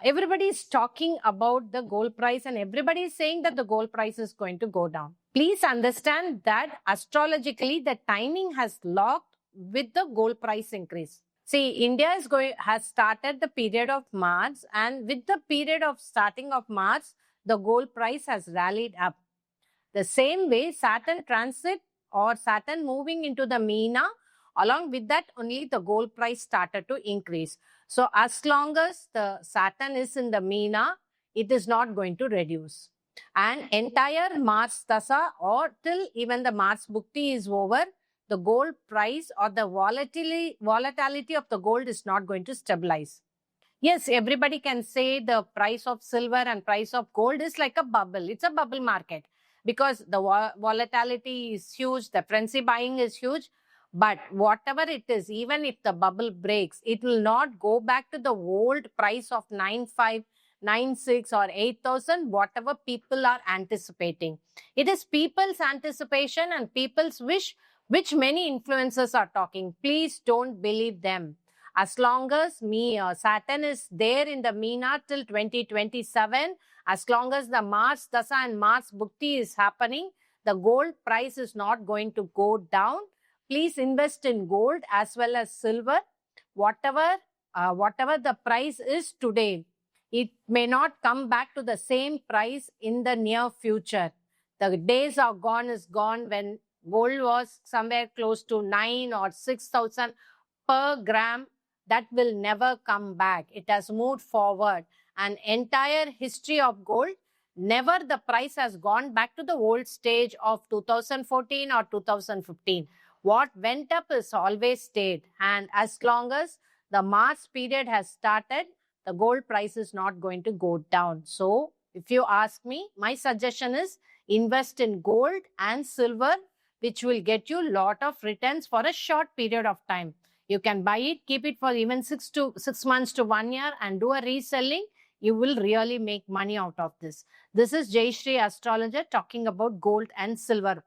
Everybody is talking about the gold price and everybody is saying that the gold price is going to go down. Please understand that astrologically the timing has locked with the gold price increase. See, India has started the period of March, and with the period of starting of March, the gold price has rallied up. The same way Saturn transit or Saturn moving into the Meena, along with that only the gold price started to increase. So as long as the Saturn is in the Meena, it is not going to reduce. And entire Mars Dasa or till even the Mars Bhukti is over, the gold price or the volatility of the gold is not going to stabilize. Yes, everybody can say the price of silver and price of gold is like a bubble. It's a bubble market because the volatility is huge, the frenzy buying is huge. But whatever it is, even if the bubble breaks, it will not go back to the old price of 9,500, 9,600 or 8,000, whatever people are anticipating. It is people's anticipation and people's wish, which many influencers are talking. Please don't believe them. As long as Saturn is there in the Meena till 2027, as long as the Mars Dasa and Mars Bhukti is happening, the gold price is not going to go down. Please invest in gold as well as silver. Whatever the price is today, it may not come back to the same price in the near future. The days are gone is gone when gold was somewhere close to 9 or 6,000 per gram. That will never come back. It has moved forward. An entire history of gold, never the price has gone back to the old stage of 2014 or 2015. What went up is always stayed. And as long as the Mars period has started, the gold price is not going to go down. So, if you ask me, my suggestion is invest in gold and silver, which will get you a lot of returns for a short period of time. You can buy it, keep it for even 6 months to 1 year and do a reselling. You will really make money out of this. This is Jayashree Astrologer talking about gold and silver.